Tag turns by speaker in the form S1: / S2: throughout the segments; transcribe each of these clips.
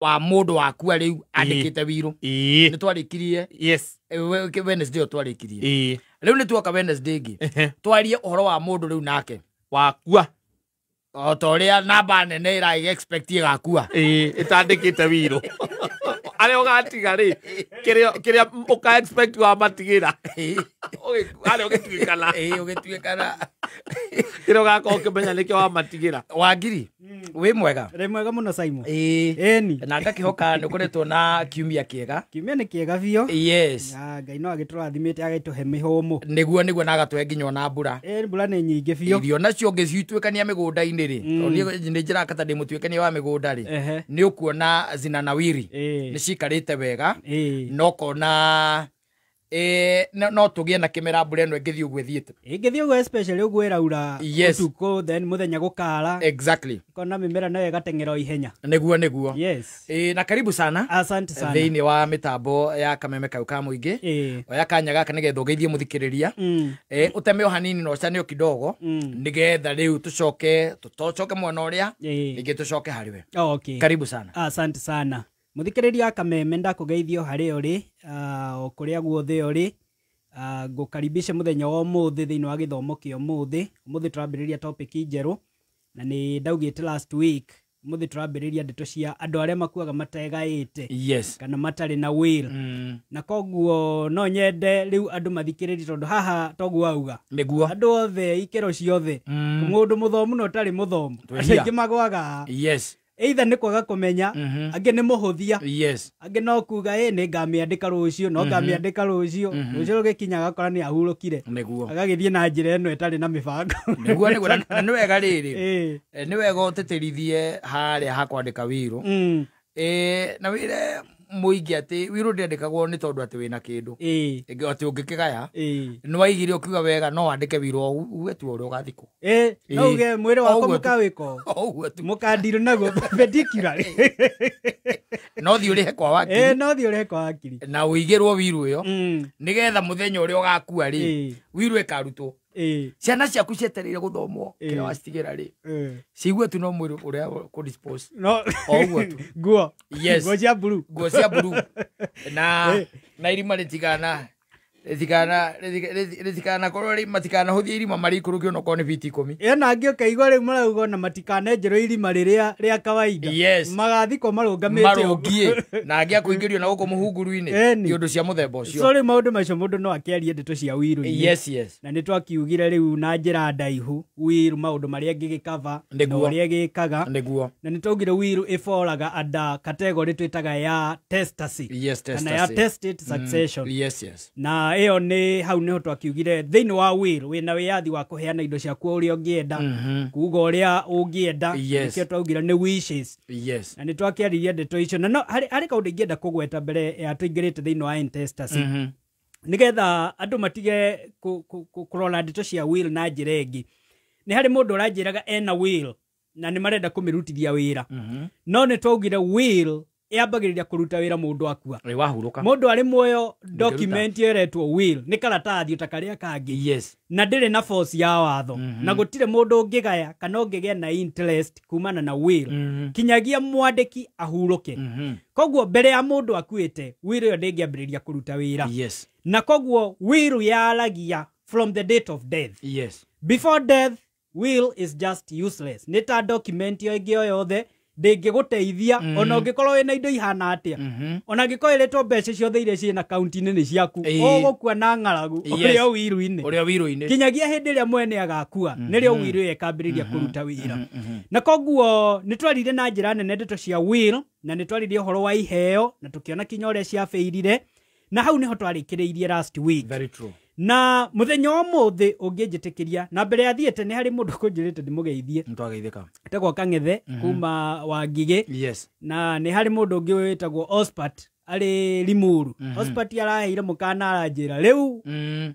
S1: wa mundu wakua riu andikite wiru ni twarikirie
S2: yes
S1: Wednesday twarikirie riu ni tuoka Wednesday ngi twarie uhoro wa mundu riu nake
S2: wakua
S1: o toria namba nene ira expect gakua
S2: itandikite wiru ale ogatiga ri kiria uka expect wa matigira ale ogituikana
S1: ugituikana
S2: kiria gako kimenya nikio wa matigira
S1: Wangiri wi mwega
S3: ri mwega muno Simon
S1: eni na ngakihoka ni kuretwo na kiumia kiega
S3: ni kiega biyo
S1: yes
S3: Ngai no agiturathimite agituhe mihumu
S1: niguo na agatwe nginya na mbura
S3: mbura ni nyingi biyo
S1: irio nacio ngicituikania migunda-ini ri ni njira kata ndi mutuikania wa migunda ri ni ukuona zinanawiri ni cikarite wega no kona no tugie na kimera mbura eno ngithi uguo thiete
S3: ngithi uguo especially uguo iraura utuko then muthenya gukara
S1: exactly
S3: kona mimera nayo igateng'era ihenya
S1: niguo
S3: yes
S1: na karibu sana
S3: asante sana
S1: thiini wa mitambo ya kameme kau ka muingi oya kanya gaka nigetha ugeithie muthikiriria utemeo hanini no chanio kidogo nigetha riu tucoke mwena uria ningi tucoke hariwe
S3: okay
S1: karibu sana
S3: asante sana muthikiriria kameme ndakugeithio hari uri okuria guothe uri ngukaribisha muthenya wa umuthi thiini wa githomo kio umuthi turambiriria topic njeru na ni ndaugite last week umuthi turambiriria ndeto cia andu aria makuaga mategaite
S1: yes
S3: kana matari na will na koguo no nyende riu andu mathikiririe tondu haha toguo auga
S1: niguo
S3: andu othe ikero ciothe mundu muthomu no tari muthomu aingi magwaga
S1: yes
S3: either ni kwaga kumenya ange ni muhuthia
S1: yes
S3: ange no kuga ni ngamiandika rucio no ngamiandika rucio rucio rugikinyaga akora ni ahurukire
S1: niguo
S3: agagithie na njira eno etari na mibango
S1: niguo ni wega riri ni wega uteterithie haria hakwandika wiru na wire muingi ati wiru ndendikagwo ni tondu ati wina kindu ati ungikigaya ni waigire ukiuga wega no wandike wiru uwe tu uria ugathiko
S3: no uge mwire wako mukawiko mukandiru nago particularly
S1: no thi urihe kwa wakiri
S3: no thi urihe kwa wakiri
S1: na uigirwo wiru uyo nigetha muthenya uria ugakua ri wiru ikarutwo ciana ciaku cietereire guthomwo kira wacitigira ri ciigue tu no mwiri uria ku dispose
S3: no
S1: oguo tu
S3: guo
S1: yes
S3: guo cia blue
S1: na irima ritigana korwo matikana huthia irima marikuruki ono kone biti 10
S3: na angĩ ũkaigua rĩu marauga na matikanenjerwo irima rĩrĩa kawaida magathikwo
S1: marũngie na angĩ akũingĩrio na gũkũ mũhunguru-inĩ nĩ ũndũ cia mũthemba ũcio
S3: so rĩu maũndũ macio mũndũ no akĩarie ndeto cia wiru-inĩ na nĩ twakiugire rĩu na njĩra ndaihu wiru maũndũ marĩa ngĩgĩkava na ũrĩa gĩkaga na nĩ twaugire wiru ĩboraga under category twĩtaga ya testasy kana ya testate succession na iyo ni hau niho twakiugire thiini wa will wina wiyathi wa kuheana indo ciaku uria ungienda kuuga uria ungienda nikio twaugire ni wishes na ni twakiaririe ndeto icio na no hari kaundu ingienda kugweta mbere ya tuingirite thiini wa intestacy nigetha andu matige kurora ndeto cia will na njira ingi ni hari mundu uranjiraga ena will na ni marenda kumirutithia wira no ni twaugire will yambagiriria kuruta wira mundu akua
S1: wahuruka
S3: mundu ari muoyo document yeretwo will ni karatathi utakaria kangi na ndire na force ya watho na gutire mundu ungigaya kana ungigia na interest kumana na will kinyagia mwandiki ahuruke koguo mbere ya mundu akuite will yo ndingiambiriria kuruta wira na koguo will yaragia from the date of death before death will is just useless ni ta document yo ingio yothe ndingiguteithia ona ungikorwo wina indo ihana atia ona ngikorwo iretwo mbeca ciothe iria ciina kaunti-inĩ nĩ ciaku ũgũkua na ng'aragu ũrĩa wiru-inĩ kinyagia hĩndĩ ĩrĩa mwene agakua nĩrĩo wiru ĩkambĩrĩria kũruta wĩra na koguo nĩ twarire na njĩra nene ndeto cia will na nĩ twarire ũhoro wa iheo na tũkĩona kinya ũrĩa ciabĩirire na hau nĩho twarĩkĩrĩirie last week na muthenya wa muthi ũngĩnjĩtĩkĩria na mbere ya thiĩte nĩ harĩ mũndũ kũnjĩrĩte ndĩmũgeithie etagwo Kang'ethe kuma Wangigĩ na nĩ harĩ mũndũ ũngĩ wĩtagwo Ospat arĩ Limuru Ospat araheire mũkana aranjĩra rĩu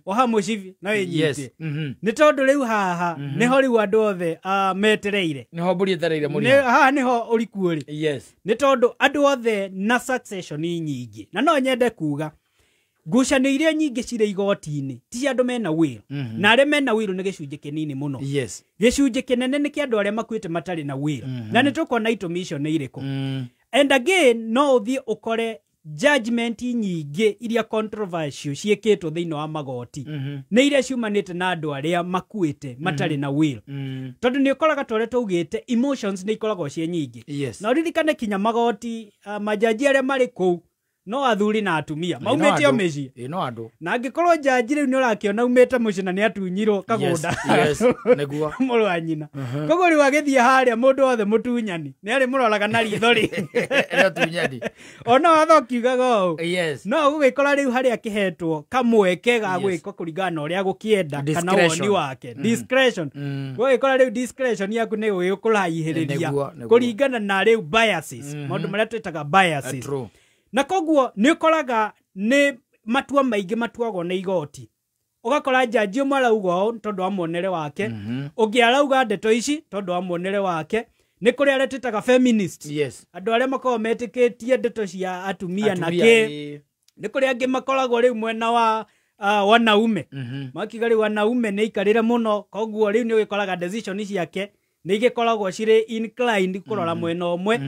S3: oha mũcibi na wĩnyite nĩ tondũ rĩu haha nĩho rĩu andũ othe metereire
S1: nĩho mbũri etereire mũrĩo
S3: haha nĩho ũrikuo rĩ nĩ tondũ andũ othe na succession nyingĩ na no nyende kuga ngucanio iria nyingĩ cirĩ igoti-inĩ ti andũ mena will na arĩa mena will nĩ gĩcunjĩ kĩnini mũno gĩcunjĩ kĩnene nĩ kĩa andũ arĩa makuĩte matarĩ na will na nĩ tũkuona itũmi icio nĩ irĩkũ And again, no uthie ukore judgment nyingĩ iria controversial ciĩkĩtwo thĩinĩ wa magoti nĩ iria ciumanĩte na andũ arĩa makuĩte matarĩ na will. Tondũ nĩ ũkoraga tũrĩa tũugĩte emotions nĩ ikoragwo ciĩ nyingĩ. Na ũririkane kinya magoti majaji arĩa marĩ kũu no athuri na atumia maumĩte o mĩciĩ.
S1: No andũ. Na
S3: angĩkorwo jaji rĩu nĩ ũrakĩona umĩte mũciĩ na nĩ atunyirwo kagũnda.
S1: Yes, nĩguo.
S3: Mũrũ wa nyina. Koguo rĩu agĩthiĩ harĩa mũndũ wothe mũtunyani nĩ arĩ mũroraga na ritho rĩ.
S1: Nĩ tunyani.
S3: Ona watho kiugaga ũũ.
S1: Yes.
S3: No gũgĩkora rĩu harĩa kĩhetwo kamweke ga gwĩka kũringana na ũrĩa gũkĩenda kana woni wake. Discretion. Gũgĩkora rĩu discretion yaku nĩ gũgĩkũraihĩrĩria kũringana na rĩu biases. Maũndũ marĩa twĩtaga biases. Na koguo nĩ ũkoraga nĩ matua maingĩ matuagwo nĩ igoti. Ũgakora jaji ũmwe arauga ũũ tondũ wa muonere wake, ũngĩ arauga ndeto ici tondũ wa muonere wake. Nĩ kũrĩ arĩa twĩtaga feminist. Andũ arĩa makoragwo metĩkĩtie ndeto cia atumia na kĩ. Nĩ kũrĩ angĩ makoragwo rĩu mwena wa wanaume. Makiuga rĩu wanaume nĩ ikarĩre mũno, koguo rĩu nĩ ũgĩkoraga decision ciake nĩ igĩkoragwo cirĩ inclined kũrora mwena ũmwe.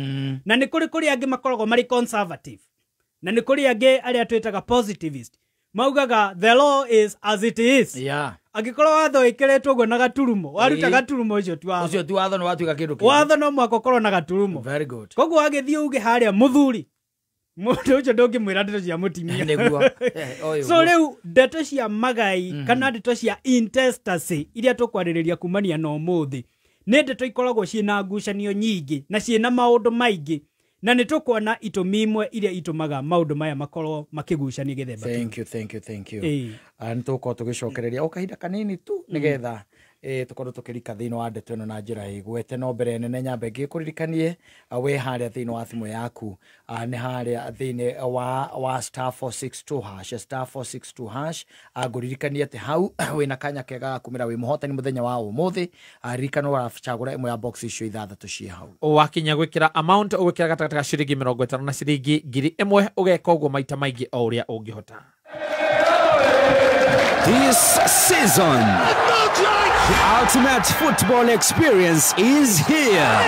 S3: Na nĩ kũrĩ angĩ makoragwo marĩ conservative. Na nĩ kũrĩ angĩ arĩa twĩtaga positivist. Maugaga the law is as it is. Angĩkorwo watho ĩkĩrĩtwo ũguo na gaturumo, waruta gaturumo ũcio ti watho.
S1: Ũcio ti watho no watuĩka kĩndũ kĩngĩ.
S3: Watho no mwako korwo na gaturumo.
S1: Very good.
S3: Koguo agĩthiĩ uge harĩa mũthuri. Mũndũ ũcio ndũngĩmwĩra ndeto cia mũtimia.
S1: Nĩguo.
S3: So rĩu ndeto cia magai kana ndeto cia intestacy iria tũkwarĩrĩria kumania na ũmũthĩ. Nĩ ndeto ikoragwo ciĩna ngucanio nyingĩ na ciĩna maũndũ maingĩ. Na nĩ tũkuona itũmi imwe iria itũmaga maũndũ maya makorwo makĩgucania gĩthemba.
S1: Thank you. Nĩ tũkorwo tũgĩcokereria o kahinda kanini tu nĩgetha tũkorwo tũkĩrika thĩinĩ wa ndeto ĩno na njĩra ĩgwete. No mbere nene nyambe ngĩkũririkanie we harĩa thĩinĩ wa thimũ yaku nĩ harĩa thĩinĩ wa star 462 hash star 462 hash ngũririkanie atĩ hau wĩna kanya kega kumĩra wĩ mũhotani mũthenya wa ũmũthĩ. Ririkana ũracagũra ĩmwe ya box icio ithathatũ ciĩ hau.
S2: Wakinya gwĩkĩra amount ũgwĩkĩra gatagatĩ ga ciringi 50 na ciringi 1000 ũgeka ũguo maita maingĩ o ũrĩa ũngĩhota.
S4: This season, the ultimate football experience is here.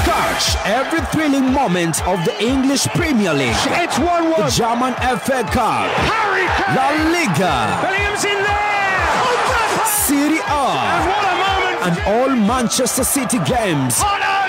S4: Catch every thrilling moment of the English Premier League,
S5: it's 1-1.
S4: the German FA Cup, La Liga,
S5: Bellingham in there.
S4: Serie A,
S5: And what a moment.
S4: and all Manchester City games.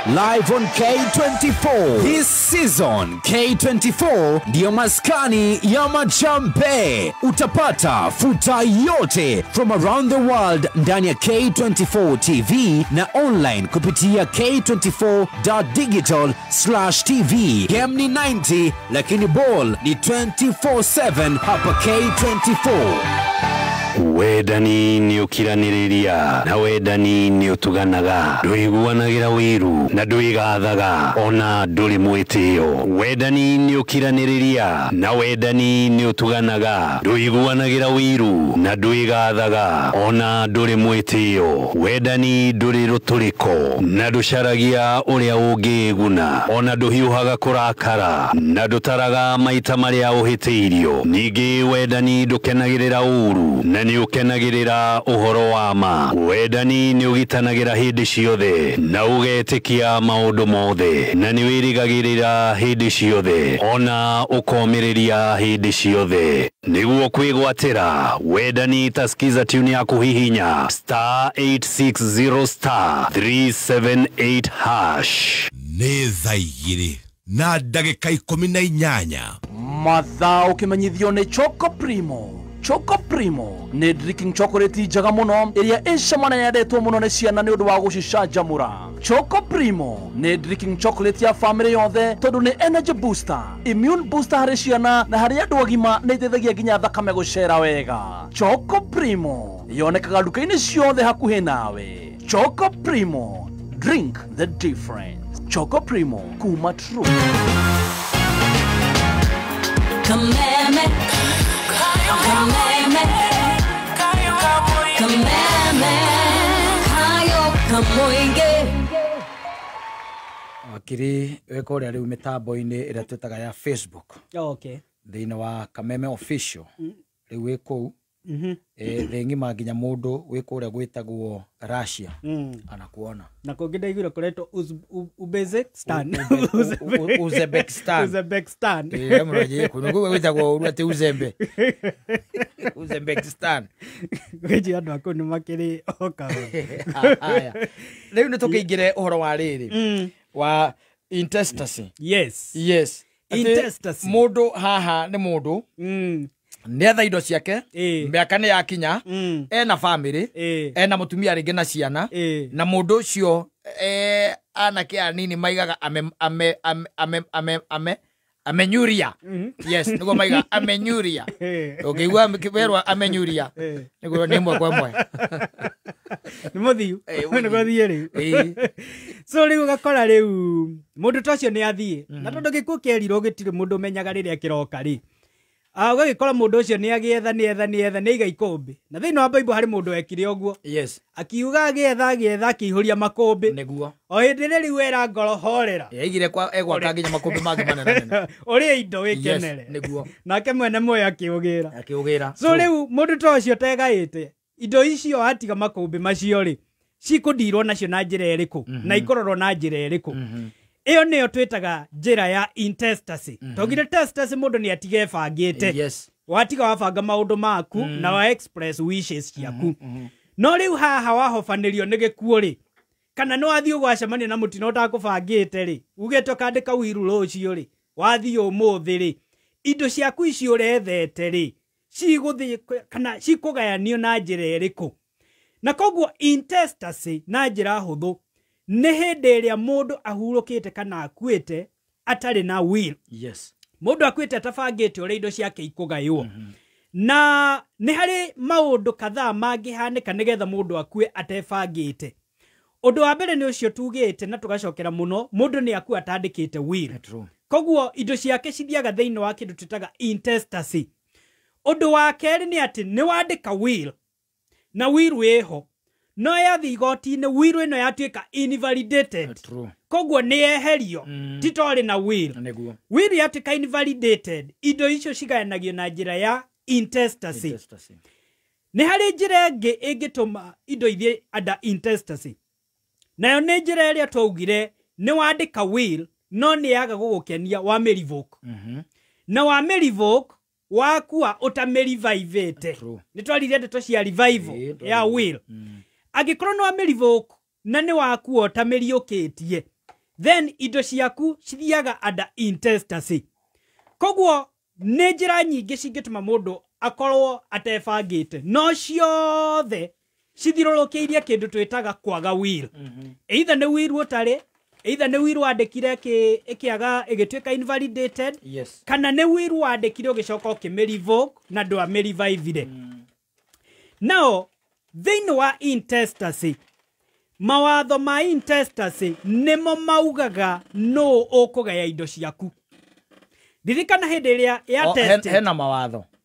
S4: Live on K24. This season, K24 ndio maskani ya majambe. Utapata futa yote from around the world ndani ya K24 TV na online kupitia k24.digital/tv. Game ni 90 lakini ball ni 24/7 hapa K24.
S6: Wedani ni ukiraniriria na wedani ni utuganaga nduiguanagira wiru na nduigathaga ona nduri mwitio. Wedani ni ukiraniriria na wedani ni utuganaga nduiguanagira wiru na nduigathaga ona nduri mwitio. Wedani nduri ruturiko na nducaragia uria ungiguna ona nduhiuhaga kurakara na ndutaraga maita maria uhitiirio. Ningi wedani ndukenagirira uru na ni ukenagirira uhoro wa ma. Wedani ni ugitanagira hindi ciothe na ugetikia maundu mothe na ni wirigagirira hindi ciothe ona ukomiriria hindi ciothe niguo kwigwatira. Wedani taskiza tune ya kuhihinya *860 *378 hash.
S7: Nĩ thaa igĩrĩ na ndagĩka 18
S8: mathaa ũkĩmenyithio nĩ Choco Primo. Choco Primo nĩ drinking chocolate njega mũno ĩrĩa ĩcama yendetwo mũno nĩ ciana nĩ ũndũ wa gũcicanjamũra. Choco Primo nĩ drinking chocolate ya family yothe tondũ nĩ energy booster, immune booster harĩ ciana na harĩ andũ agima nĩ ĩteithagia nginya thakame gũcera wega. Choco Primo yonekaga nduka-inĩ ciothe hakuhĩ nawe. Choco Primo, drink the difference. Choco Primo kuma True.
S9: Kameme, kameme, kameme, hayo kamoige.
S1: Wakiri weko ũrĩa rĩu mĩtambo-inĩ ĩrĩa twĩtaga ya Facebook.
S3: Okay.
S1: Thĩinĩ wa Kameme Official. Rĩu wĩ kũu thĩ ng'ima nginya mũndũ wĩ kũrĩa gwĩtagwo Russia anakuona
S3: na kũngĩ ndaiguire kũretwo Uzbekistan
S1: Uzbekistan kũguo gwĩtagwo ũru atĩ Uzembe Uzbekistan
S3: gwĩji andũ akũ nĩ makĩrĩ okaga
S1: rĩu nĩ tũkĩingĩre ũhoro wa rĩrĩ wa intestacy.
S3: Yes
S1: intestacy mũndũ haha nĩ mũndũ nĩetha indo ciake mĩaka nĩ yakinya ena family ena mũtumia rĩngĩ na ciana na mũndũ ũcio anake anini maigaga amenyuria yes nĩguo maiga amenyuria ũngĩigua kĩberwa amenyuria nĩguo nĩ ĩmwe kwa ĩmwe
S3: nĩ mũthiu nĩguo thiĩ rĩu so rĩu ũgakora rĩu mũndũ ta ũcio nĩ athiĩ na tondũ gĩkuũ kĩerirwo gĩtirĩ mũndũ ũmenyaga rĩrĩa kĩroka rĩ ũgagĩkora mũndũ ũcio nĩ agĩetha nĩ iga ikũmbĩ na thĩinĩ wa Bible harĩ mũndũ wekire ũguo akiuga agĩetha akĩihũria makũmbĩ
S1: nĩguo
S3: o hĩndĩ ĩrĩa rĩu era ngoro horera
S1: yaigire egwaka nginya makũmbĩ mangĩ manene
S3: ũrĩa indo wĩkenere
S1: nĩguo
S3: nake mwene muoyo akĩũgĩra so rĩu mũndũ ta ũcio tegaĩte indo icio atiga makũmbĩ macio rĩ cikũndirwo nacio na njĩra ĩrĩkũ na ikororwo na njĩra ĩrĩkũ iyo nĩyo twĩtaga njĩra ya intestacy togire testacy mũndũ nĩ atige bangĩte watiga wabanga maũndũ maku na wa express wishes ciaku no rĩu haha wahobanĩrio nĩ gĩkuũ rĩ kana nĩ wathiĩ ũgwacemania na mũtino ũtakũbangĩte rĩ ugĩte ũkandĩka wiru rũciũ rĩ wathiĩ ũmũthĩ rĩ indo ciaku icio ũrethete rĩ cigũthiĩ kana cikũgayanio na njĩra ĩrĩkũ na koguo intestacy na njĩra hũthũ nĩ hĩndĩ ĩrĩa mũndũ ahurũkĩte kana akuĩte atarĩ na will. Mũndũ akuĩte atabangĩte ũrĩa indo ciake ikũgaywo na nĩ harĩ maũndũ kadhaa mangĩhanĩka nĩgetha mũndũ akue atebangĩte. Ũndũ wa mbere nĩ ũcio tugĩte na tũgacokera mũno mũndũ nĩ akua atandĩkĩte will. Koguo indo ciake cithiaga thĩinĩ wa kĩndũ twĩtaga intestacy. Ũndũ wa kerĩ nĩ atĩ nĩ wandĩka will na will wĩho no yathi igoti-inĩ will ĩno yatuĩka invalidated. Koguo nĩ eherio titorĩ na will. Will yatuĩka invalidated indo icio cigayanagio na njĩra ya intestacy. Nĩ harĩ njĩra ĩngĩ ĩngĩtũma indo ithiĩ under intestacy. Nayo nĩ njĩra ĩrĩa twaugire nĩ wandĩka will no nĩ yaga gũgũkenia wa revoke. Na wa revoke wakua ũtamĩrivivĩte. Nĩ twarire ndeto cia revival ya will. Angĩkorwo nĩ wa revoke na nĩ wakua ũtamĩriũkĩtie then indo ciaku cithiaga under intestacy. Koguo nĩ njĩra nyingĩ cingĩtũma mũndũ akorwo atebangĩte no ciothe cithirũrũkĩirie kĩndũ twĩtaga kwaga will. Either nĩ will ũtarĩ, either nĩ will wandĩkire ĩkĩaga ĩgĩtuĩka invalidated, kana nĩ will wandĩkire ũgĩcoka ũkĩmĩrevoke na ndwamĩrivivire. Now thĩinĩ wa intestacy mawatho ma intestacy nĩmo maugaga no ũkũgaya indo ciaku. Ririkana hĩndĩ ĩrĩa ya tested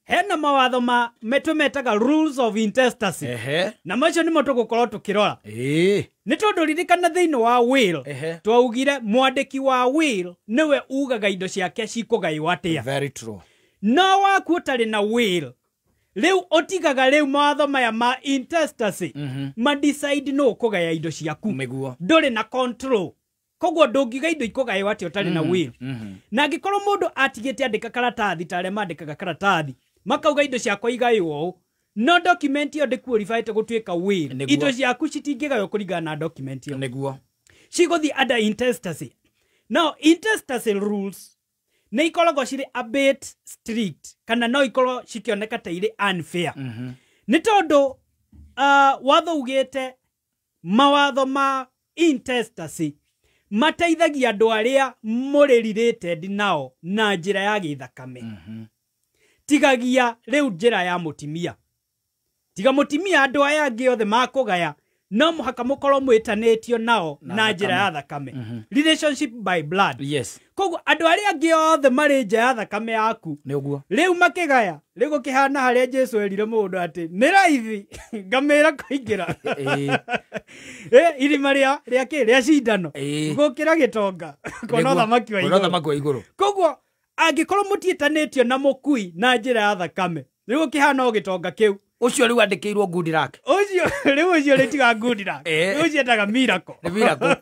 S3: hena mawatho ma metũmetaga rules of intestacy. Na macio nĩmo tũgũkorwo tũkĩrora. Nĩ tondũ ririkana thĩinĩ wa will twaugire mwandĩki wa will nĩwe ugaga indo ciake cikũgaywo atĩa.
S1: Very true.
S3: No waku ũtarĩ na will rĩu ũtigaga rĩu mawatho maya ma intestacy madecide no ũkũgaya indo ciaku ndũrĩ na control. Koguo ndũngiga indo ikũgaywo atĩa ũtarĩ na will. Na angĩkorwo mũndũ atigĩte andĩka karatathi ta arĩa mandĩkaga karatathi makauga indo ciakwa igaywo no document ĩyo ndĩqualifyĩte gũtuĩka will. Indo ciaku citingĩgaywo kũringana na document ĩyo cigũthiĩ under intestacy. Now intestacy rules nĩ ikoragwo cirĩ a bit strict kana no ikorwo cikĩoneka ta irĩ unfair. Nĩ tondũ watho ugĩte mawatho ma intestacy mateithagia andũ arĩa mũrĩ related nao na njĩra ya gĩthakame. Tigagia rĩu njĩra ya mũtimia. Tiga mũtimia andũ aya angĩ othe makũgaya no mũhaka mũkorwo mwĩtanĩtio nao na njĩra ya thakame. Relationship by blood. Koguo andũ arĩa angĩ othe marĩ nja ya thakame yaku rĩu makĩgaya rĩu gũkĩhana harĩa Jesũ erire mũndũ atĩ nĩ raithi ngamĩra kũingĩra irima rĩa cindano gũkĩra gĩtonga kona thamaki wa igũrũ. Koguo angĩkorwo mũtiĩtanĩtio na mũkui na njĩra ya thakame rĩu gũkĩhana o gĩtonga kĩu
S1: Ucio riu andikirwo good luck.
S3: Ucio retiga good luck. Ucio etaga miracle.
S1: Ni miracle.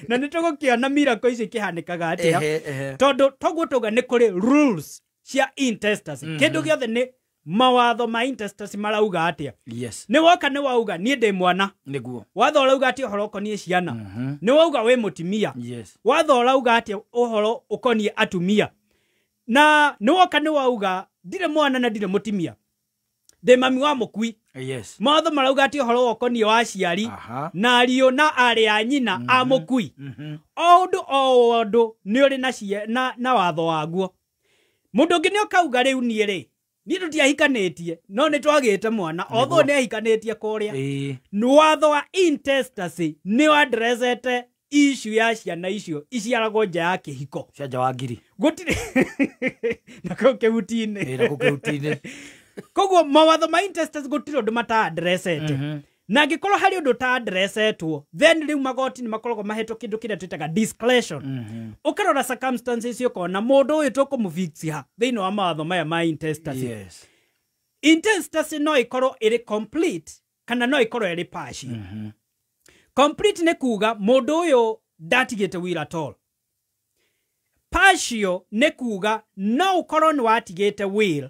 S3: Na nitugukiona miracle ici kihanikaga atia. Tondu togutuga ni kuri rules cia intestacy. Kindu giothe ni mawatho ma intestacy marauga atia.
S1: Yes.
S3: Ni woka ni wauga ni ndi mwana.
S1: Niguo.
S3: Watho urauga atia uhoro ukonie ciana. Ni wauga we mutimia.
S1: Yes.
S3: Watho urauga atia uhoro ukonie atumia. Na ni woka ni wauga ndire mwana na ndire mutimia. De mami wa mukui.
S1: Yes.
S3: Mawatho marauga atia uhoro ukonie wa ciari na ariu na ari a nyina a mukui. Ondo ni uri na watho waguo. Mundu ngi ni okauga riu ni ri. Ni tutiahikanetie no ni twagite mwana otho ni ahikanetie kuria. Ni watho wa intestacy ni addressete issue ya ciana icio iciaragwo nja ya kihiko.
S1: Cia wa ngiri.
S3: Gutire na kokehutine.
S1: Na kokehutine.
S3: Koguo mawatho ma intestacy gutire undu mata addressete. Na ngikoro hari undu ta addressetwo then riu magoti ni makoragwo mahetwo kindu kire twitaga discretion. Ukarora circumstances yokona mundu uyu tukumufix ha thiini wa mawatho maya ma intestacy.
S1: Yes.
S3: Intestacy no ikorwo iri complete kana no ikorwo iri partial. Complete ne kuga mundu uyu datigite will at all. Partial ne kuga no ukorwo ni watigite will.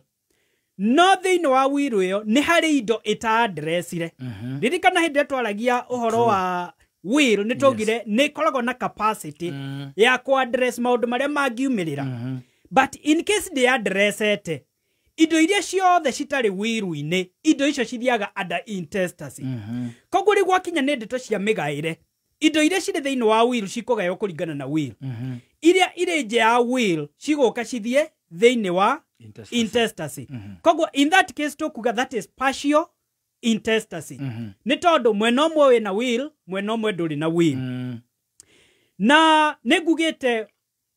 S3: No thiini wa will uyo ni hari indo ita addressire. Ririkana hindi twaragia uhoro wa will ni tugire ni koragwo na capacity ya ku address maundu maria mangiumirira. But in case they addressete indo iria ciothe citari will-ini indo icio cithiaga under intestacy. Koguo ri gwakinya ni ndeto cia migaire indo iria ciri thiini wa will cikugayo kuringana na will. Iria iri nje ya will ciguka cithie thiini wa intestacy. Koguo in that case tukuga that is partial intestacy. Ni tondu mwena umwe wina will mwena umwe nduri na will. Na negugite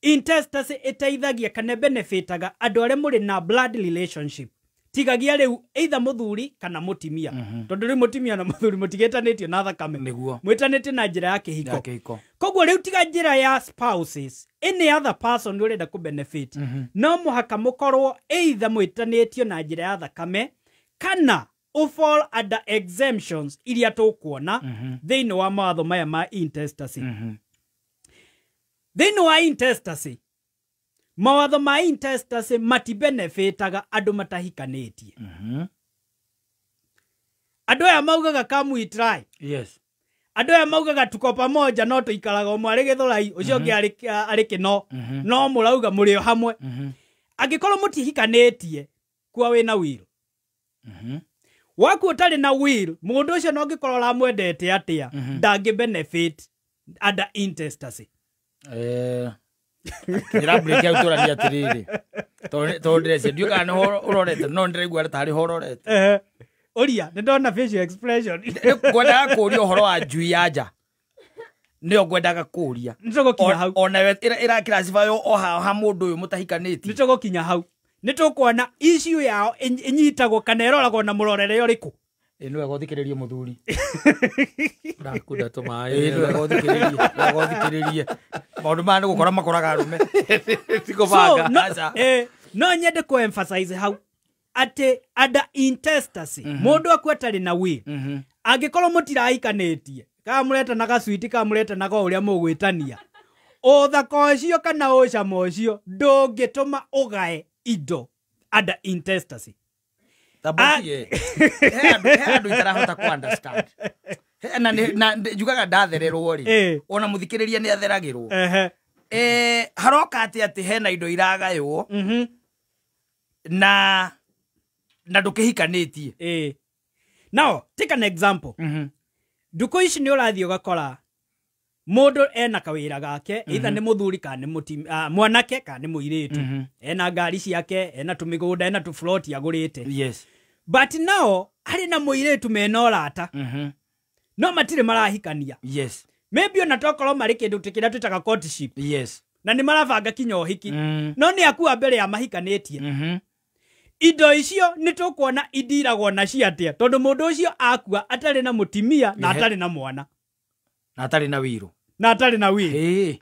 S3: intestacy iteithagia kana benefitaga andu aria muri na blood relationship. Tigagia riu either muthuri kana mutimia. Tondu riu mutimia na muthuri mutigetanitio na thakame.
S1: Niguo.
S3: Mwitanite na njira ya kihiko. Koguo riu tiga njira ya spouses any other person urenda ku benefit. No muhaka mukorwo either mwitanitio na njira ya thakame kana fall under exemptions iria tukuona thiini wa mawatho maya ma intestacy. Thiini wa intestacy mawatho ma intestacy mati benefitaga andu matahikanetie. Andu aya maugaga come we try.
S1: Yes.
S3: Andu aya maugaga tuko pamoja no tuikaraga umwe ari githurai ucio ngi ari kino no murauga muri hamwe. Angikorwo mutihikanetie kwa wina will. Waku utari na will mundu ucio no ngikorwo ra mwendete atia ndangi benefit under intestacy.
S1: Ngira break out tora dia tiriri. Tondrese ndiuka no urorete no ndiregwa tari hororete.
S3: Oria ndona facial expression.
S1: Ngwendaga kuria uhoro wa njui anja. Nio ngwendaga kuria.
S3: Nitugukinya hau.
S1: Ona we ira classify o ha mundu uyu mutahikaniti.
S3: Nitugukinya hau. Nitukuona issue yao inyitagwo kana eroragwo na murorere uriku.
S1: Ino agothikiririe muthuri.
S2: Ndakunda tumaye.
S1: Ino agothikiririe. Maundu ma ni gukora makoraga arume.
S3: Tikubanga. No nyende ku emphasize hau ate under intestacy mundu akwetari na will. Angikorwo mutirahikanetie ka mureta na gasuiti ka mureta na go uria mugwitania uthaka ucio kana ucamo ucio ndungituma ugae indo under intestacy.
S1: Tabukie. Andu itarahota ku understand. Na njugaga ndathererwo ri ona muthikiriria ni atheragirwo. Haroka ati hena indo iragaywo na ndukihikanetie.
S3: Now take an example. Nduko ici ni urathii ugakora mundu ena kawira gake either ni muthuri kana ni mwanake kana ni muiritu ena ngari ciake ena tumigunda ena tu float agurite.
S1: Yes.
S3: But now hari na muiritu mena orata no matire marahikania.
S1: Yes.
S3: Maybe ona tokorwo mari kindu tikira twitaga courtship.
S1: Yes.
S3: Na ni marabanga kinyo hiki no ni akuwa mbere ya mahikanetie. Indo icio ni tukuona idiragwo na ciatia tondu mundu ucio akua atari na mutimia na atari na mwana
S1: na atari na wiru.
S3: na atari na will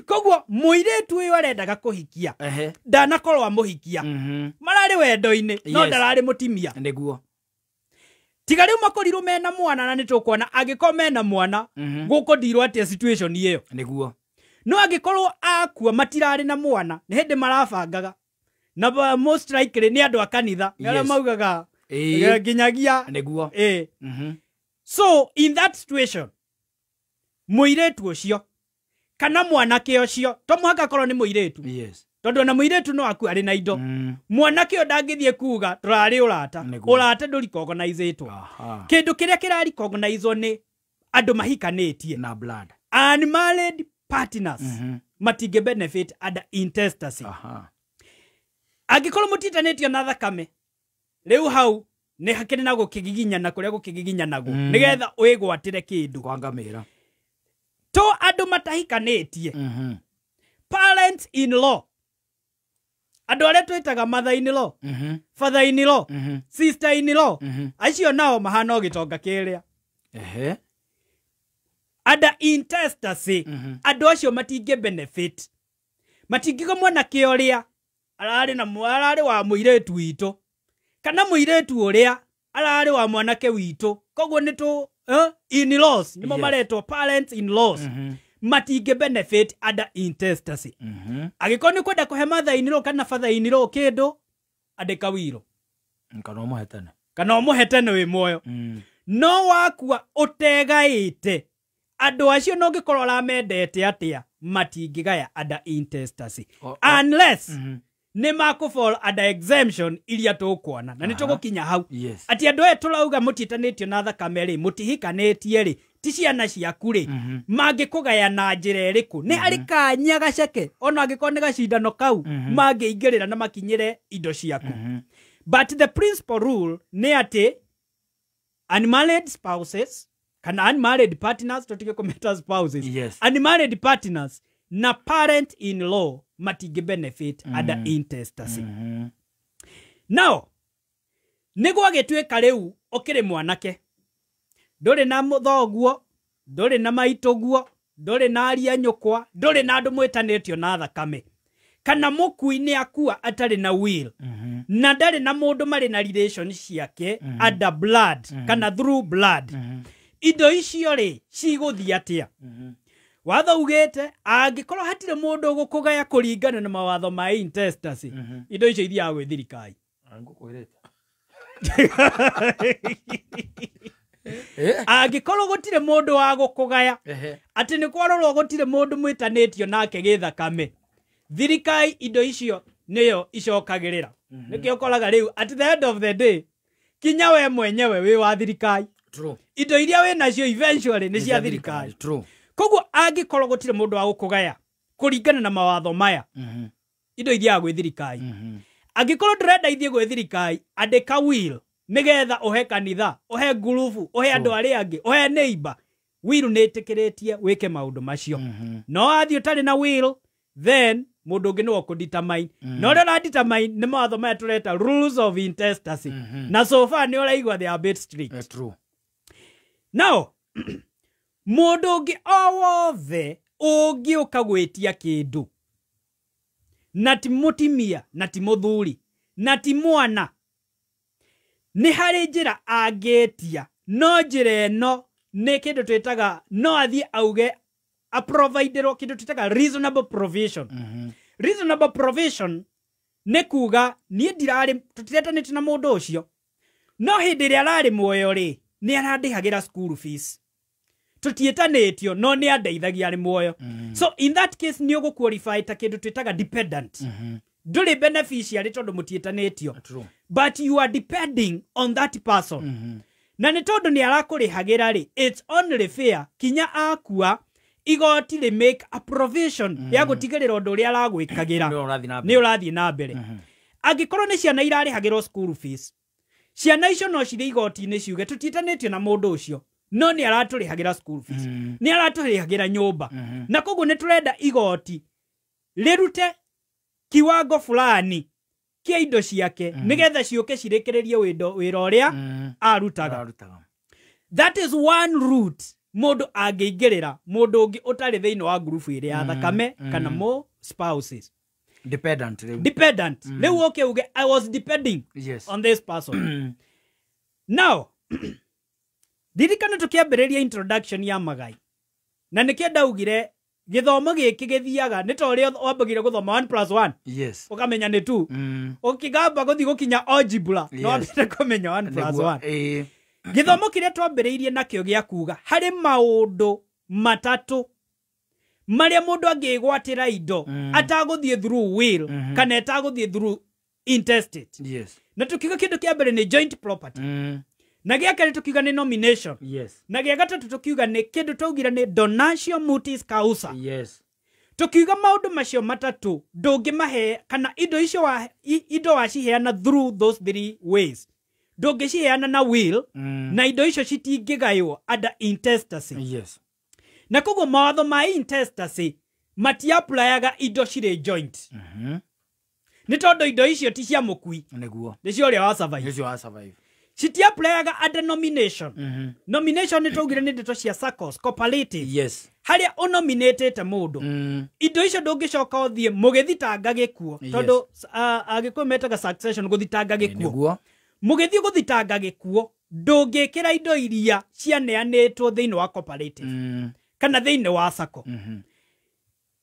S3: koguo muiretu uyu arendaga kuhikia ndanakorwo amuhikia marari wendo-ini no ndarari mutimia
S1: niguo
S3: tiga riu makorirwo mena mwana na nitukuona agikorwo mena mwana gukundirwo atia situation iyo
S1: niguo
S3: no agikorwo akua matirari na mwana ni hindi marabangaga na most likely ni andu a kanitha nare maugaga ginyagia
S1: niguo
S3: so in that situation muiretu ucio kana mwanake ucio to muhaka korwo ni muiretu tondu na muiretu no aku ari na indo mwanake o ndangithie kuga turari urata nduri recognizeitwo kindu kiria kira recognizwo ni andu mahikanitie
S1: na blood
S3: unmarried partners matinge benefit under intestacy agikorwo mutitanitio na thakame riu hau ni hakiri na gukigiginyana kuria gukigiginyanago nigetha wigwatire kindu
S1: kwangamira
S3: to andu matahikanitie parents in law andu aria twitaga mother in law father in law sister in law acio nao mahana gitonga kiria under intestacy andu acio matinge benefit matingigo mwana kioria arari na arari wa muiretu wito kana muiretu uria arari wa mwanake wito koguo ni tu in laws nimo mareto parents in laws matinge benefit under intestacy agiko ni kwenda kuhe mother in law kana father in law kindu andika wiro kana omuhetene wi moyo no wakua utegaite andu acio no ngikorwo ramendete atia matingigaya under intestacy unless ni makufall under exemption iria tukuona na nitugukinya hau ati andu e turauga mutitanitio na thakame ri mutihikanitie ri ti ciana ciaku ri mangikugaya na njira iriku ni ari kanya gaceke ona angikorwo ni gacindano kau mangiingirira na makinyire indo ciaku but the principal rule ni ati unmarried spouses kana unmarried partners totike kumeta spouses unmarried partners na parent in law matinge benefit under intestacy now nigo agitweka riu okire mwanake nduri na muthoguo nduri na maitoguo nduri na aria nyukwa nduri na andu mwitanitio na thakame kana mukui ni akua atari na will na ndari na mundu mari na relation ciake under blood kana through blood indo icio ri ciguthia atia watho ugete angikorwo hatire mundu gukugaya kuringana na mawatho ma intestacy indo icio ithia gwithirikai angikorwo gutire mundu wa gukugaya ati ni kwarorwo gutire mundu mwitanitio nake githakame thirikai indo icio niyo icokagirira nikio koraga riu at the end of the day kinya we mwenyewe wi wa thirikai indo iria we nacio eventually ni cia thirikai koguo angikorwo gutire mundu wa gukugaya kuringana na mawatho maya indo iria gwithirikai angikorwo ndurenda ithie gwithirikai andika will nigetha uhe kanitha uhe ngurubu uhe andu aria angi uhe neighbor will nitikiritie wike maundu macio no athi utari na will then mundu ungi no kudetermine no ria determine ni mawatho maya tureta rules of intestacy na so far ni uraigwa they are a bit strict
S1: true
S3: now mundu ungi owothe ungiuka gwitia kindu na ti mutimia na ti muthuri na ti mwana ni hari njira angetia no njira eno ni kindu twitaga no athie auge a provider kindu twitaga reasonable provision reasonable provision ni kuga ni ndirari tutiretanite na mundu ucio no hindi ria arari muoyo ri ni arandihagira school fees tutietanitio no ni andeithagia ari muoyo so in that case ni ugu qualify ta kindu twitaga dependent nduri beneficiary tondu mutietanitio but you are depending on that person na ni tondu ni arakurihagira ri it's only fair kinya akua igoti ri make a provision ya gutigirira undu ria aragwikagira ni urathie na mbere angikorwo ni ciana irarihagirwo school fees ciana icio no cire igoti ni ciuge tutietanitio na mundu ucio no ni araturihagira school fees ni araturihagira nyumba na koguo ni turenda igoti rirute kiwango fulani kia indo ciake nigetha ciuke cirikiririe wira uria arutaga that is one route mundu angeingirira mundu ungi utari thiini wa group ile ya thakame kana mo spouses
S1: dependent
S3: leu okay uge I was depending on this person. Now dirikana tukiambiriria introduction ya Magai na nikienda ugire githomo giki githiaga ni to ri wambagire guthoma 1+1 ukamenya ni 2 ukigamba guthi gukinya algebra no ndire kumenya 1+1 githomo kiria twambiriirie nakio gia kuga hari maundu matatu maria mundu angigwatira indo ataguthie through will kana ataguthie through intestate na tukiga kindu kia mbere ni joint property na gia kale tukiga ni nomination na gia gatatu tukiga ni kindu taugira ni donatio mutis causa tukiga maundu macio matatu ndungimahe kana indo icio indo waciheana through those three ways ndungiciheana na will na indo icio citingigaywo under intestacy na koguo mawatho ma intestacy matiaplayaga indo cire joint ni tondu indo icio ti cia mukui
S1: niguo
S3: nicio ria wa survive citiaplayaga under nomination nomination ni tugire ni ndeto cia SACCOs cooperative haria unominatete mundu indo icio ndungicoka uthie mugithitanga gikuo tondu agikometaga succession guthitanga gikuo mugithi guthitanga gikuo ndungikira indo iria cianeanitwo thiini wa cooperative kana thiini wa SACCO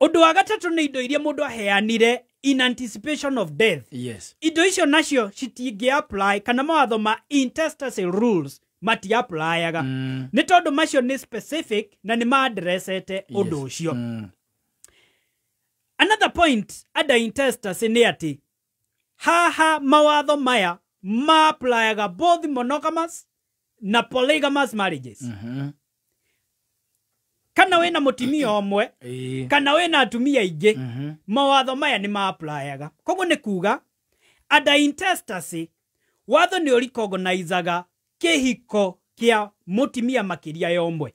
S3: undu wa gatatu ni indo iria mundu aheanire in anticipation of death indo icio nacio citingi apply kana mawatho ma intestacy rules mati applyaga ni tondu macio ni specific na ni ma addressete undu ucio another point ada intestacy ni ati haha mawatho maya ma applyaga both monogamous na polygamous marriages kana wena mutimia omwe kana wena atumia ingi mawatho maya ni ma applyaga koguo ni kuga ada intestacy watho ni recognizeaga kihiko kia mutimia makiria yomwe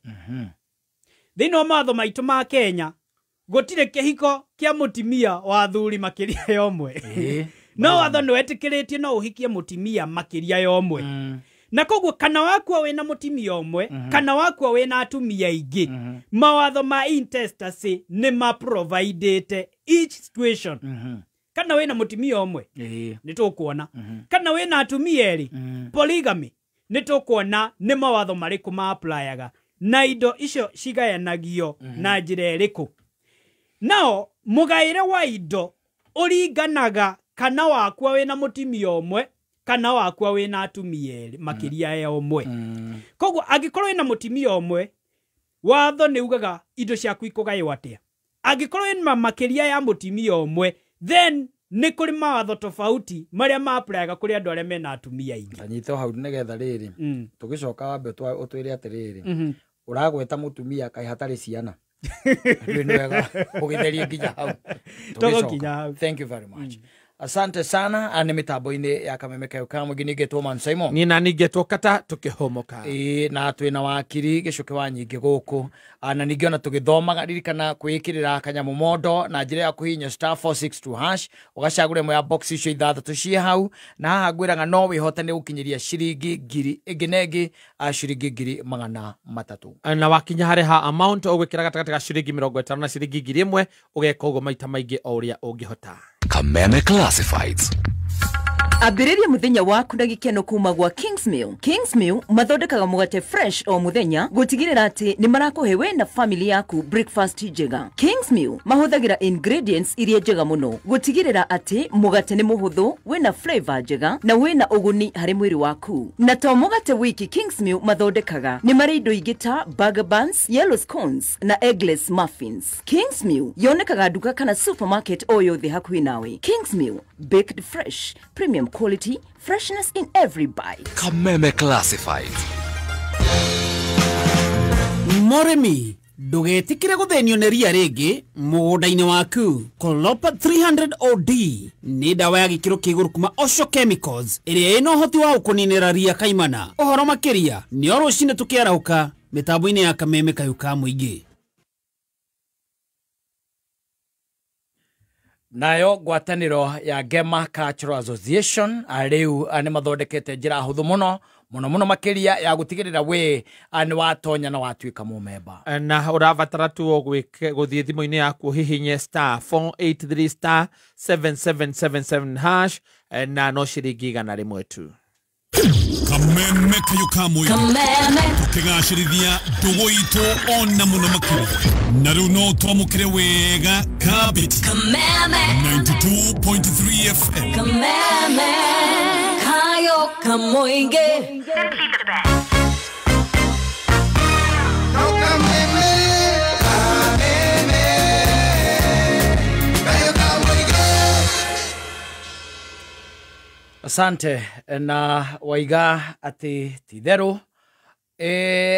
S3: thiini wa mawatho maitu ma Kenya gutire kihiko kia mutimia wa thuri makiria yomwe no watho ni wetikiritie no uhikie mutimia makiria yomwe na koguo kana wakwa wena mutimia omwe kana wakwa wena atumia ingi mawatho ma intestacy ni ma providete each situation kana wena mutimia omwe ni tukuona kana wena atumia eri polygamy ni tukuona ni mawatho mariku ma applyaga na indo icio cigayanagio na njira eriku nao mugaire wa indo uringanaga kana wakwa wena mutimia omwe kana wakwa wena atumia eri makiria ya omwe koguo angikorwo wena mutimia omwe watho ni ugaga indo ciaku ikugayo atia angikorwo wena makiria ya mutimia omwe then ni kuri mawatho tofauti maria ma applyaga kuri andu aria mena atumia ingi
S1: anyito hau nigetha riri tugicoka wambe utwire atiriri uragweta mutumia kai hatari ciana ni wega ugitherie nginya hau
S3: tugicoka.
S1: Thank you very much. Asante sana ane mitambo-ini ya Kameme Kayuka mwingi ningetwo Man Simon
S2: ni na ningetwo Kata tukihomoka
S1: na twina wakiri gicuke wa nyingi guku na ningi ona tugithomaga ririkana kwikirira kanyamu mondo na njira ya kuhinya *462# ugacagura imwe ya box icio ithathatu cie hau na haha ngwiraga no wihotane gukinyiria ciringi ngiri ingi ciringi ngiri 300
S2: na wakinya hari ha amount ugwikira gatagati ga ciringi 50 na ciringi ngiri 1 ugeka ugo maita maingi o uria ungihota.
S4: Kameme Classifieds.
S10: Ambiriria muthenya waku na gikeno kuma gwa Kingsmill. Kingsmill mathondekaga mugate fresh o muthenya gutigirira ati ni marakuhe we na family yaku breakfast njega. Kingsmill mahuthagira ingredients iria njega muno gutigirira ati mugate ni muhuthu wina flavor njega na wina uguni hari mwiri waku. Na to mugate wiki Kingsmill mathondekaga ni mari indo ingi ta burger buns, yellow scones na eggless muffins. Kingsmill yonekaga duka kana supermarket o yothe hakuhi nawe. Kingsmill baked fresh, premium quality, freshness in every bite.
S4: Kameme Classified.
S11: Moremi, ndugetikire guthenio ni ria ringi mugunda-ini waku. Colopa 300 OD ni dawa ya gikiro kiguru kuma Osho Chemicals iria ina uhoti wa kuninira ria kaimana. Uhoro makiria ni oro cine tukiarauka mitambo-ini ya Kameme Kayuka mwingi.
S1: nayo ngwatanĩro ya Gema Cultural Association ariu ane mathondekete njĩra hũthũ mũno makĩria ya gũtigĩrĩra we nĩ watonya na watuĩka mũmemba.
S2: Na ũrabatara tu gũthiĩ thimũ-inĩ yaku hihinye *483 *7777# na no ciringi 100 tu.
S7: Kameme kayo kamwe tukigashirithia ndugu itu ona muno makiri na riu no twamukire wega kabiti 92.3 FM
S9: Kameme kayo kamoinge
S1: Asante na waiga ati tidero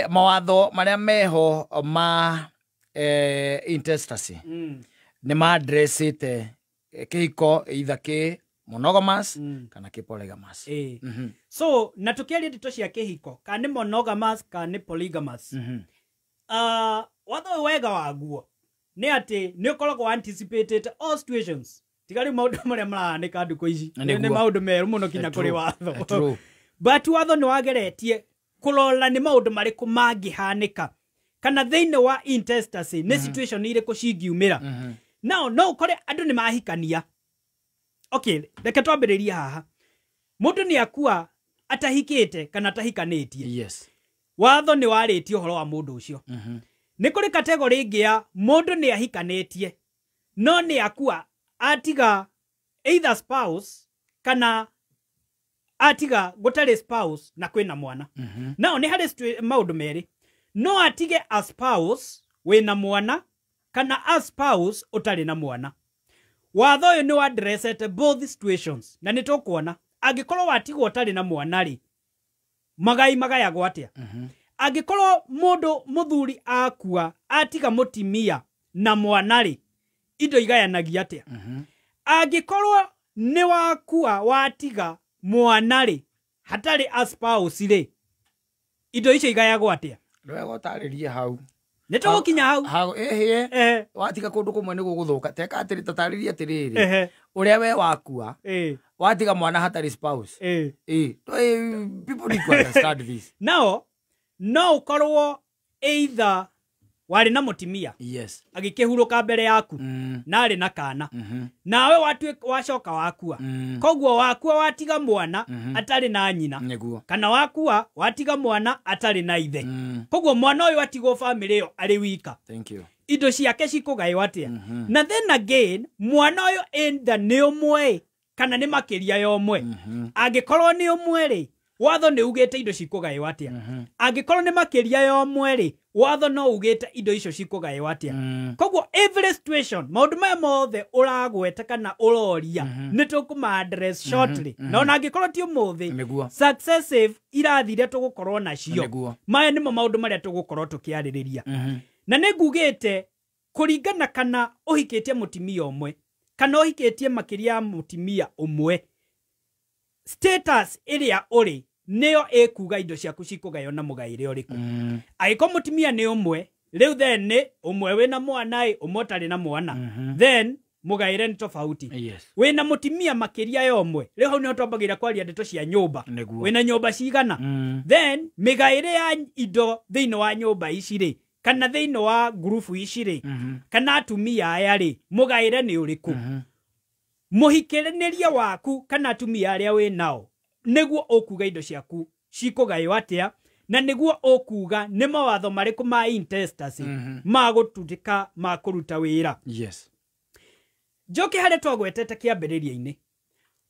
S1: mawatho maria meho ma intestacy ni ma addressite kihiko either ke monogamous kana ke polygamous.
S3: So na tukiaria ndito cia kihiko kana monogamous kana polygamous watho wega waguo ni ati ni ukoragwo anticipated all situations. Tigari maundu maria marahanĩka ndukũ ici nĩ maundu meru mũno kinya kũrĩ watho. But watho nĩ wageretie kũrora nĩ maundu marĩkũ mangĩhanĩka kana thĩinĩ wa intestacy nĩ situation irĩkũ cingiumĩra. Now no ũkore andũ nĩ mahikania. Okay, reke twambĩrĩrie haha. Mũndũ nĩ akua atahikĩte kana atahikanĩtie.
S1: Yes.
S3: Watho nĩ warĩtie ũhoro wa mũndũ ũcio. Nĩ kũrĩ category ĩngĩ ya mũndũ nĩ ahikanĩtie no nĩ akua atiga either spouse kana atiga gutari spouse na kwina mwana. Nao ni hari maundu meri no atige a spouse wina mwana kana a spouse utari na mwana. Watho uyu ni wa addressed both situations na nitukuona agikorwo watigwo utari na mwana ri magai agwatia. Agikorwo mundu muthuri akua atiga mutimia na mwana ri indo igayanagia atia. Agikorwo ni wakua watiga mwana ri hatari a spouse ri indo icio igayagwo atia.
S1: Rwego tarĩrie hau.
S3: Nĩtũgũkinya hau.
S1: Watiga kũndũ kũmwe nĩ gũgũthũka teka atĩrĩ tatarĩrie atĩrĩrĩ ũrĩa we wakua watiga mwana hatari spouse. People need to understand this.
S3: Now no ukorwo either wari na mutimia.
S1: Yes.
S3: Agikihurũka mbere yaku na ari na kana. Nawe wacoka wakua. Koguo wakua watiga mwana atari na nyina. Kana wakua watiga mwana atari na ithe. Koguo mwana uyu atigwo family yo ari wika.
S1: Thank you.
S3: Indo ciake cikugayo atia. Na then again mwana uyu enda ni umwe kana ni makiria yo umwe. Agikorwo ni umwe ri watho ni ugete indo cikugayo atia. Agikorwo ni makiria yo umwe ri watho no ugete indo icio cikugayo atia. Koguo every situation maundu maya mothe uragweta kana uroria nitukuma address shortly. Na ona agikorwo ti umuthi successive irathire tugukorwo nacio maya nimo maundu maria tugukorwo tukiaririria. Na ningugite kuringana kana uhikitie mutimia umwe kana uhikitie makiria mutimia umwe status iria uri neo ekuga indo ciaku cikugayo na mugaire uriku. Aiko mutimia ni umwe riu then ni umwe wina mwana umwe utari na mwana then mugaire ni tofauti. Wina mutimia makiria yo umwe riu hau ni twambagira kwaria ndeto cia nyumba. Wina nyumba cigana then migaire ya indo thiini wa nyumba ici ri kana thiini wa group ici ri kana atumia aya ri mugaire ni uriku. Muhikiraniria waku kana atumia aria we nao niguo okuga indo ciaku cikugayo atia na niguo okuga ni mawatho mariku ma intestacy ma gutudika ma kuruta wira.
S1: Yes.
S3: Joki hare twagwetete kiambiriria-ini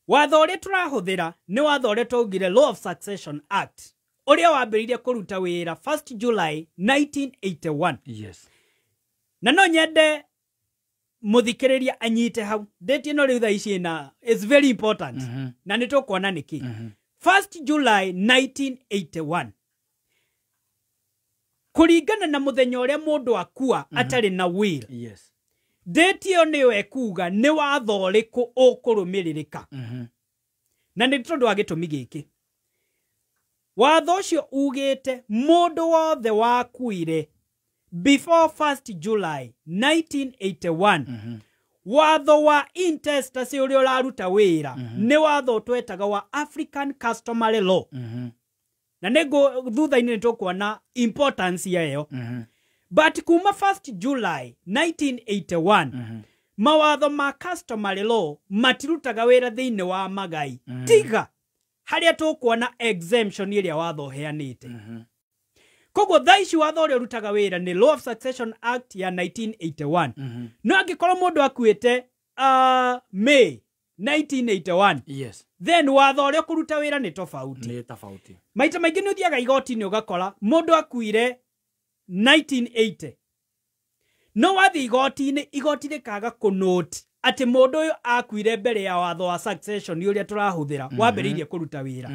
S3: watho uria turahuthira ni watho uria twaugire Law of Succession Act uria wambiririe kuruta wira 1st July 1981.
S1: Yes.
S3: Na no nyende muthikiriria anyite hau date ino riu thaici na is very important na nitukuona niki 1st July 1981 kuringana na muthenya uria mundu akua atari na will.
S1: Yes.
S3: Date iyo niyo ekuga ni watho uriku ukurumiririka. Na ni tondu wa gitumi giki watho ucio ugite mundu wothe wakuire before 1st July 1981 watho wa intestacy uria uraruta wira ni watho twetaga wa African Customary Law na nego thutha-ini nitukuona importance yayo but kuma 1st July 1981 mawatho ma customary law matirutaga wira thiini wa magai tiga haria tukuona exemption iria watho heanite koguo thaici watho uria rutaga wira ni Law of Succession Act ya 1981 no angikorwo mundu akuite May 1981
S1: yes
S3: then watho uria kuruta wira ni tofauti maita maingi ni uthiaga igoti-ini ugakora mundu akuire 1980 no wathi igoti-ini igoti rikaga kunote ati mundu uyu akuire mbere ya watho wa succession uria turahuthira wambiriirie kuruta wira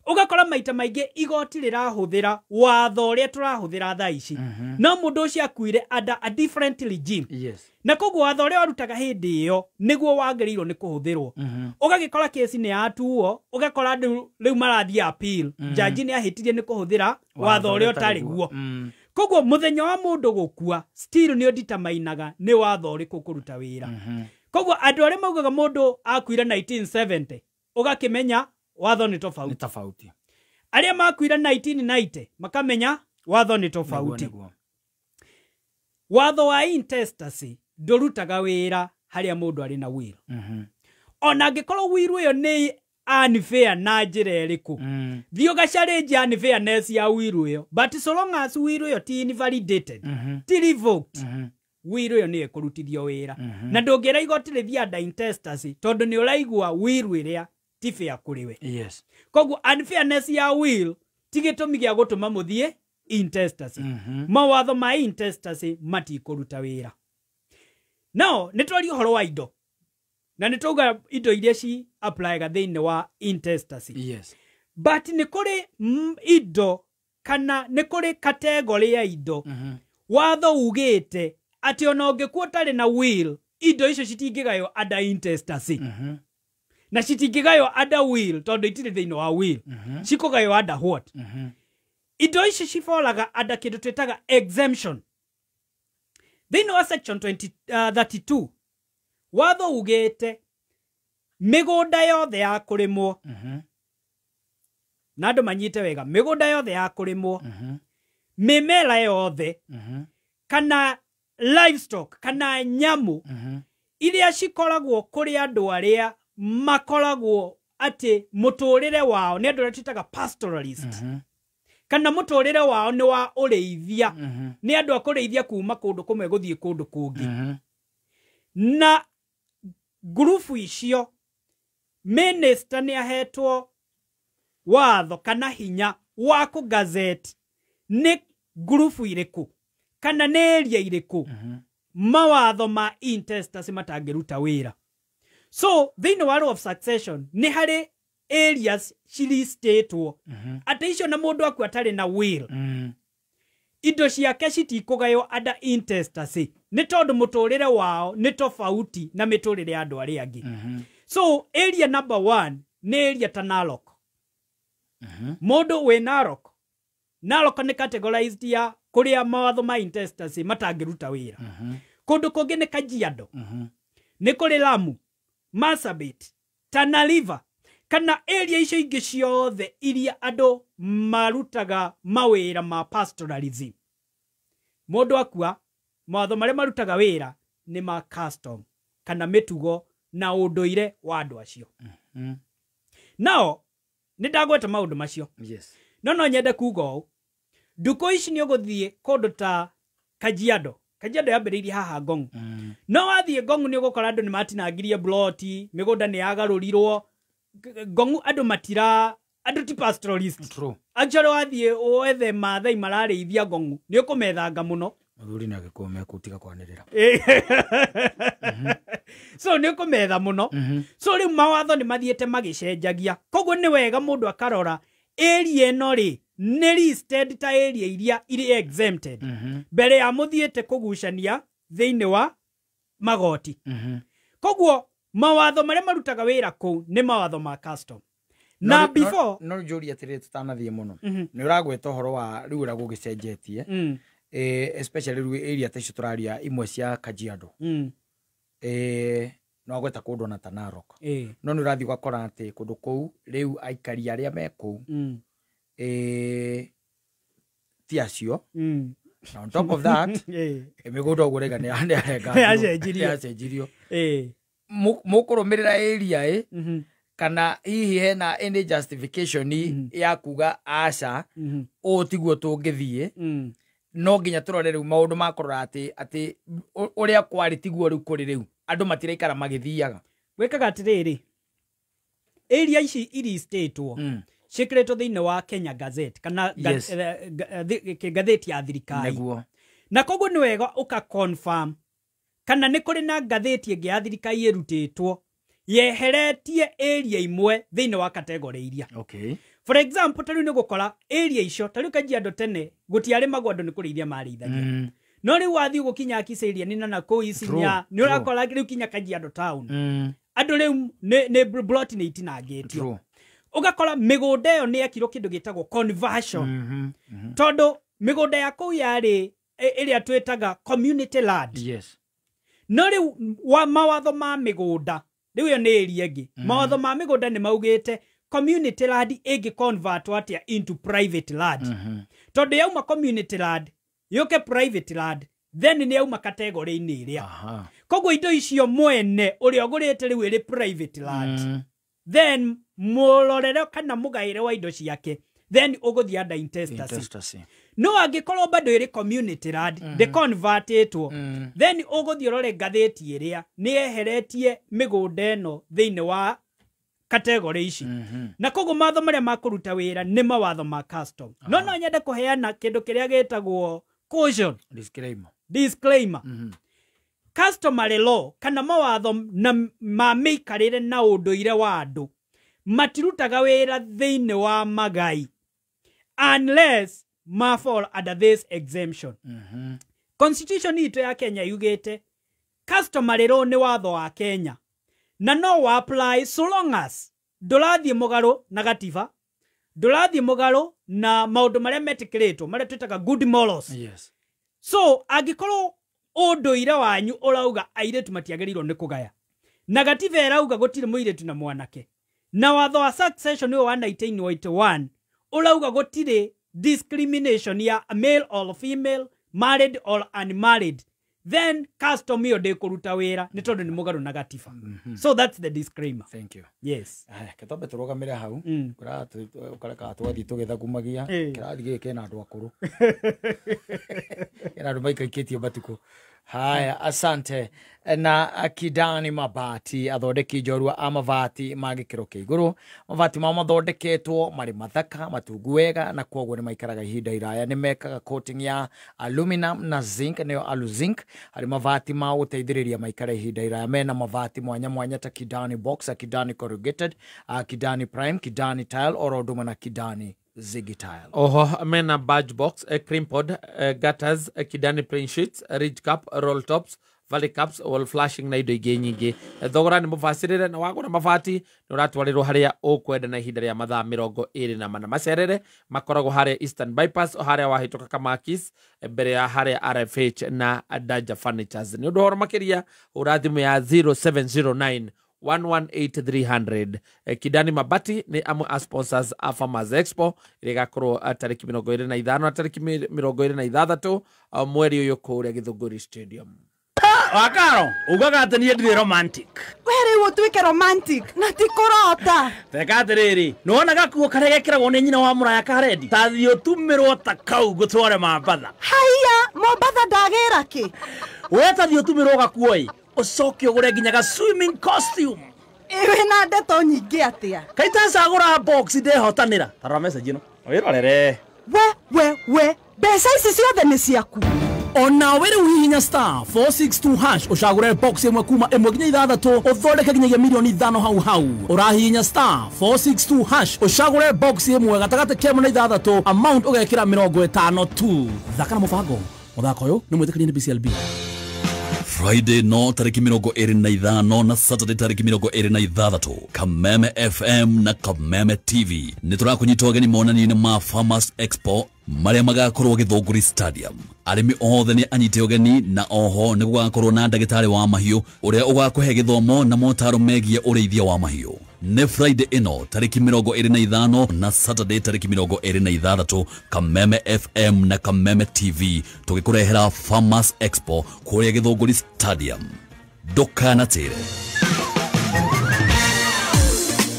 S3: ugakora maita maingi igoti rirahuthira watho uria turahuthira thaici no mundu ucio akuire under a different regime
S1: yes
S3: na koguo watho uria warutaga hindi iyo niguo wagiriirwo ni kuhuthirwo ugagikora kesi ni atuo ugakora andu riu marathie appeal jaji ni ahitirie ni kuhuthira watho uria utari guo koguo muthenya wa mundu gukua still ni determinaga ni watho uriku kuruta wira koguo andu aria maugaga mundu akuira 1970 ugakimenya watho ni tofauti aria makuira 1990 makamenya watho ni tofauti watho wa intestacy ndurutaga wira haria mundu ari na will ona angikorwo will uyo ni unfair na njira iriku thio gachallenge unfairness ya will uyo but so long as will uyo ti invalidated ti revoked will uyo ni ekurutithio wira na ndungira igoti rithia under intestacy tondu ni uraigua will iria ti fair kuriwe
S1: yes
S3: koguo unfairness ya will tigitumi gia gutuma muthie intestacy mawatho ma intestacy matikuruta wira no nitwari horo wa indo na nituga indo iria ci apply ga thiini wa intestacy
S1: yes
S3: but ni kuri indo kana ni kuri category ya indo watho ugite ati ona ungikuo tari na will indo icio citingigayo under intestacy na citingigayo under will tondu itire thiini wa will cikugayo under what indo icio cifolaga under kindu twitaga exemption thiini wa section 32 watho ugite migunda yothe ya kurimwo na andu manyite wega migunda yothe ya kurimwo mimera yothe kana livestock kana nyamu iria cikoragwo kuri andu aria makoragwo ati muturire wao ni andu aria twitaga pastoralist kana muturire wao ni wa ureithia ni andu akureithia kuma kundu kumwe guthie kundu kungi na grupu icio minister ni ahetwo watho kana hinya wa ku gazette ni grupu iriku kana ni area iriku mawatho ma intestacy matangiruta wira so thiini wa Law of Succession ni hari areas cilistatwo ati icio na mundu aku atari na will indo ciake citikugayo under intestacy ni tondu muturire wao ni tofauti na miturire ya andu aria angi so area number 1 ni area ta Narok mundu we Narok ni categorized ya kuria mawatho ma intestacy matangiruta wira kundu kungi ni Kajiado ni kuri Lamu Marsabit Tana River kana area icio ingi ciothe iria andu marutaga mawira ma pastoralism mundu akua mawatho maria marutaga wira ni ma custom kana mitugo na unduire wa andu acio nao ni ndagweta maundu macio
S1: yes
S3: no nyende kuga u nduko ici ni uguthie kundu ta Kajiado yambiriirie haha Ngong no wathie Ngong ni ugukora andu ni matinangirie bloti migunda ni yagarurirwo Ngong andu matira andu ti pastoralist
S1: true
S3: actually wathie wethe mathai mararĩithia Ngong ni ukumethanga muno
S1: muthuri na gikume kutiga kwanirira
S3: so ni ukumetha muno so riu mawatho ni mathiete magicenjagia koguo ni wega mundu akarora area eno ri ni listed ta area iria iri exempted mbere ya muthiete kugucania thiini wa magoti koguo mawatho maria marutaga wira ku ni mawatho ma custom na before
S1: no juri atire tutanathie muno ni uragweta horo wa riu ura gugicenjetie especially riu area ta icio turaria imwe cia Kajiado no gweta kundu na Tanarok no ni urathi gwakora ati kundu kou riu aikari aria me kou ti acio on top of that migunda gurega ni arenga acenjirio mukurumirira area kana hihi hena any justification ya kuga aca o tiguo tungithie no nginya turore riu maundu makorora ati uria kwari tiguo riu kuri riu andu matiraikara magithiaga
S3: wekaga atiriri area ici iri statewo cikiretwo thiini wa Kenya Gazette kana gatheti ya thirikari na koguo ni wega uka confirm kana ni kuri na gatheti ingi ya thirikari irutitwo yeheretie area imwe thiini wa category iria for example tariu ni gukora area icio tariu Kajiado tene gutiari magwando ni kurithia marithagia no riu wathi gukinya Kiserian ni na ko Isinya ni urakora riu kinya Kajiado town andu riu ni blot ni itinangitio ugakora migunda yo ni yakiro kindu gitagwo conversion todo migunda ya kou yari iria twetaga community land no riu wa mawatho ma migunda riu yo ni area ingi mawatho ma migunda ni maugite community land igi convert atia into private land todo yauma community land yoke private land then ni yauma category ini iria koguo indo icio mwene uri ogurite riu iri private land then mulorero kana mugaire wa indo ciake then uguthia under intestacy no angikorwo bado iri community land the convert itwo then uguthia rore gatheti iria ni eheretie migunda eno thiini wa category ici na koguo matho maria makuruta wira ni mawatho ma custom no nyende kuheana kindu kiria getagwo caution disclaimer customary law kana mawatho na mamikarire na unduire wa andu matirutaga wira thiini wa magai unless ma fall under this exemption constitution ito ya Kenya yugete customary law ni watho wa Kenya na no wa apply so long as ndurathie mugaro na gatiba ndurathie mugaro na maundu maria metikiritwo maria twitaga good morals so agikorwo unduire wanyu urauga airetu matiagerirwo ni kugaya na gatiba irauga gutire muiretu na mwanake na watho wa succession wa 1981 urauga gutire discrimination ya male or female married or unmarried then custom yo de kuruta wira ni tondu ni mugaru na gatiba so that's the disclaimer.
S1: Thank you.
S3: Yes
S1: ketobe turugamire hau kura ukareka twathi tugetha kumagia kirathi gike na andu akuru ina andu maikaikitio batuko haya asante na Kidani Mabati athondeki njorua amavati magikiro kia iguru mavati ma mathondeketwo mari mathaka matungu wega na kwoguo ni maikaraga ihinda iraya ni mekaga coating ya aluminum na zinc niyo aluzinc ari mavati ma guteithiriria maikara ihinda iraya mena mavati mwanya mwanya ta Kidani box, Kidani corrugated, Kidani prime, Kidani tile oro nduma na Kidani Ziggy tile.
S2: Oho mena badge box, cream pod, gutters, Kidani print sheets, ridge cap, roll tops, valley caps, wall flashing na indo ingi nyingi. Thogora ni mufasirire na wagura mavati nuratwarirwo haria ukwenda na ihinda ria mathaa 24 macerere makoragwo haria Eastern Bypass haria wahituka Kamakis mbere ya haria RFH na Daja Furnitures. Ni undu horo makiria urathimu ya 0709 118300. Kidani Mabati ni amu a sponsors a Farmers Expo irigakorwo tariki 25 na tariki 26 mweri uyu kuria Githunguri Stadium.
S8: Wakaro, ugaga ati ni ndire romantic.
S12: Were wo twike romantic na tikorota.
S8: Teka atiriri, nona gakuo kare gekiragwo ni nyina wa muraya karedi. Tathio tumirwo ta kau gutware Mombatha.
S12: Haiya, Mombatha ndagira ki?
S8: We tathio tumirwo gakuo i. Ucoke ugure nginyaga swimming costume.
S12: Ewe na ndeto nyingi atia.
S8: Kaita sagura box ndehotanira. Tara message ino. Wirorere.
S12: We, besa ici ciothe ni ciaku.
S8: Ona were wihinya star 462 hash ushagure box imwe kuma imwe nginya ithathatu uthondeke nginyagia milioni 5 hau urahinya star 462 hash ushagure box imwe gatagate kemu na ithathatu amount ugekira 50 tu thaka na mubango muthako uyu ni mwitikirie ni BCLB.
S13: Friday no tariki 25 na Saturday tariki 26 Kameme FM na Kameme TV niturakunyitwa geni monani ma Farmers Expo maria magakorwo Githunguri Stadium. Arimi othe ni anyite ugeni na oho ni gugakorwo na ndagitari wa mahiu uria ugakuhe githomo na motaro megie ureithia wa mahiu. Ni Friday ino tariki 25 na Saturday tariki 26 Kameme FM na Kameme TV tugikurehera Farmers Expo kuria Githunguri Stadium. Ndukanatire.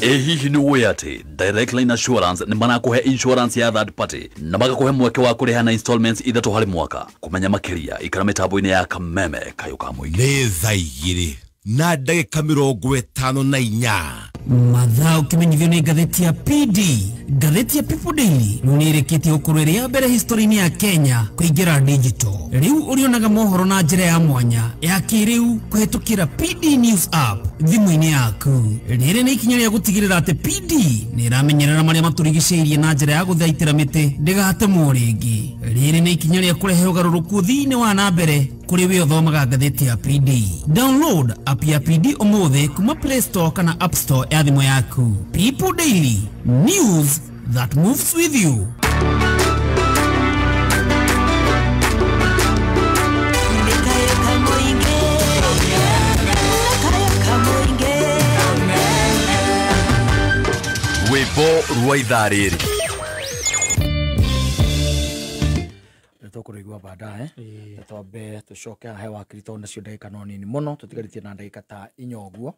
S13: Hihi ni uwe ati Direct Line Assurance ni marakuhe insurance ya third party na magakuhe mweke wa kuriha na installments ithatu hari mwaka. Kumenya makiria ikara mitambo-ini ya Kameme Kayuka Muigi.
S14: Ni thaa 2 na ndagika 54
S11: mathaa ukimenyithio ni ngatheti ya PD. Ngatheti ya People Daily nunireketie ukurweria mbere history-ini ya Kenya kuingira digital. Riu urionaga mohoro na njira ya mwanya ya kiriu kuhetukira PD News app thimu-ini yaku. Riri ni ikinya ria gutigirira ati PD ni iramenyerera maria maturigiceirie na njira ya guthaitira miti ndigatemwo ringi. Riri ni ikinya ria kurehe ugaruruku thiini wa na mbere kuri we uthomaga ngatheti ya PD. Download app ya PD umuthi kuma Play Store kana App Store ya thimu yaku. People Daily, news that moves with you.
S13: Webo Ruaidhariri.
S1: Tukurigwa baadaye tutombe tucoke hewa kirito nacio ndagika no nini muno tutigaritie na ndagika ta inyoguo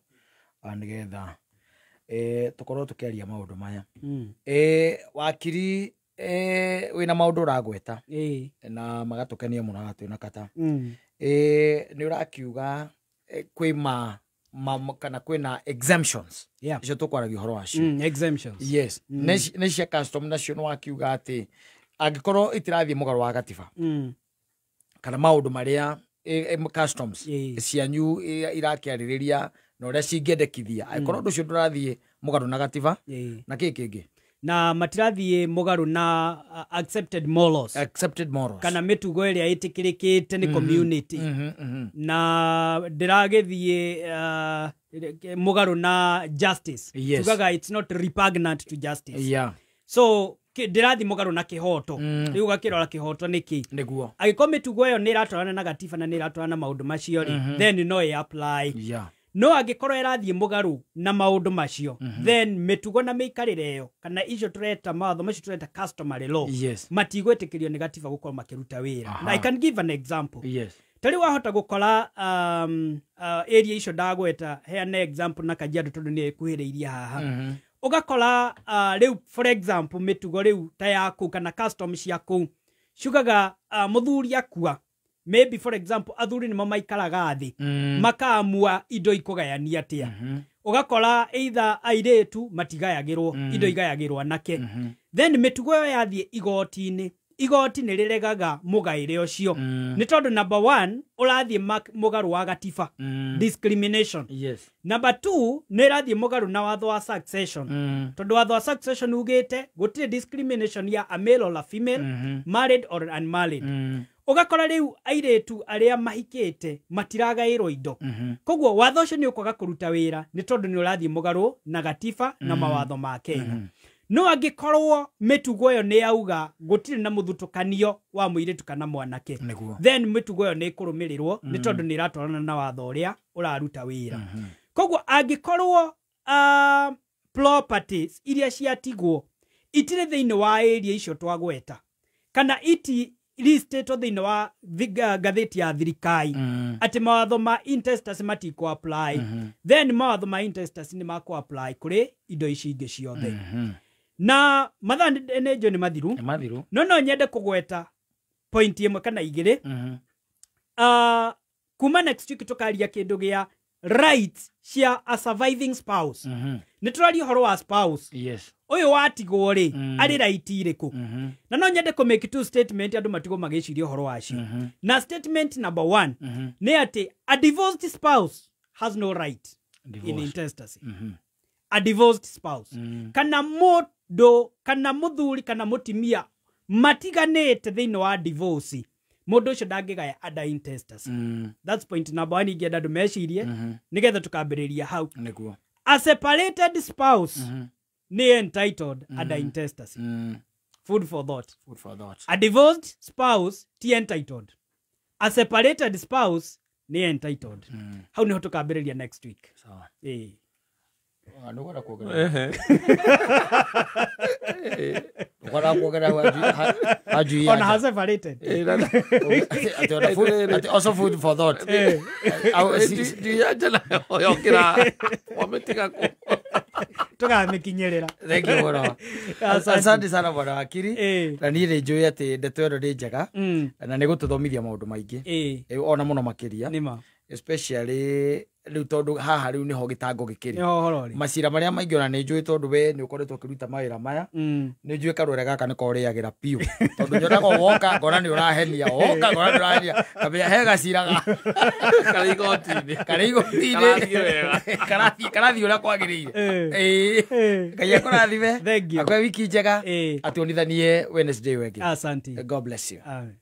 S1: nigetha tukorwo tukiaria maundu maya wakiri wina maundu uragweta na magatukenia muno hatwina kata ni urakiuga kwima kana kwina exemptions icio tukwaragia horo wacio
S3: exemptions
S1: yes ne cia custom nacio no wakiuga ati angikorwo itirathie mugaru wa gatiba kana maundu maria customs cianyu irakiaririria na uria cingiendekithia angikorwo ndu cio ndurathie mugaru na gatiba na kingi
S3: na matirathie mugaru na accepted morals kana mitugo iria itikirikite ni community na ndiragethie mugaru na justice tugaga it's not repugnant to justice so ndirathi mugaru na kihoto riu gakirora kihoto niki
S1: niguo
S3: agikorwo mitugo iyo ni iratwarana na gatiba na ni iratwarana na maundu macio then no apply no agikorwo irathie mugaru na maundu macio then mitugo na meikarire yo kana icio tureta matho macio tureta customary law matigwetikirio ni gatiba gukorwo makiruta wira na I can give an example tari wahota gukora area icio ndagweta heane example na Kajiado tondu ni ekuhiriiria haha ugakora riu for example mitugo riu ta yaku kana customs yaku shugaga muthuri akua maybe for example athuri ni maikaraga thi makaamua indo ikugayania atia ugakora either airetu matigayagirwo indo igayagirwo anake then mitugo yo yathie igoti-ini igoti ni riregaga mugaire ucio ni tondu number 1 urathie mugaru wa gatiba discrimination number 2 ni irathie mugaru na watho wa succession tondu watho wa succession ugite gutire discrimination ya a male or a female married or unmarried ugakora riu airetu aria mahikite matiragairwo indo koguo watho ucio ni ukwaga kuruta wira ni tondu ni urathie mugaru na gatiba na mawatho ma Kenya no angikorwo mitugo yo ni auga gutire na muthutukanio wa muiretu kana mwanake then mitugo yo ni kurumirirwo ni tondu ni iratwarana na watho uria uraruta wira koguo angikorwo properties iria ciatigwo itire thiini wa area icio twagweta kana iti listetwo thiini wa gatheti ya thirikari ati mawatho ma intestas matiko apply then mawatho ma intestas ni mako apply kuri indo ici ingi ciothe na mathani enejo ni mathiru no nyende kugweta point imwe kana igiri kuma next week tukaria kindu gia rights cia a surviving spouse ni turari horo wa spouse uyu watigwo ri ari right iriku na no nyende ku make two statement andu matigo magicirio horo wacio na statement number 1 ni ati a divorced spouse has no right in intestacy a divorced spouse kana mundu kana muthuri kana mutimia matiganete thiini wa divorce mundu ucio ndangigaya under intestacy that's point number 1 ingenda ndu mecirie nigetha tukambiriria hau a separated spouse ni entitled under intestacy Food for thought.
S1: Food for thought.
S3: A divorced spouse ti entitled. A separated spouse ni entitled. How ni hoto kabiriria next week.
S1: Sawa.
S3: Nugora
S1: kuogera. Nugora kuogera haju.
S3: On has separated.
S1: Also food for thought.
S2: Ndiyaje na yokira wametiga ko.
S3: Tukamekinyerera.
S1: Thank you bwana. Asante sana bwana Wakiri. Na niĩ nĩ njũĩ atĩ ndeto ĩno nĩ njega na nĩ gũtũthomithia maũndũ maingĩ ona mũno makĩria, especially riu tondu haha riu niho gitango gikiri macira maria maingi ona ni njui tondu we ni ukoretwo kiruta mawira maya ni njui karore gaka ni koriagira piu tondu nyonaga woka ngona ni urahenia woka ngona ni urahenia kabia he gaciraga karigotini karathi uria kwagiriire ngai akurathime akwe wiki njega ationithanie Wednesday wengi.
S3: Asante.
S1: God bless you.
S3: Amen.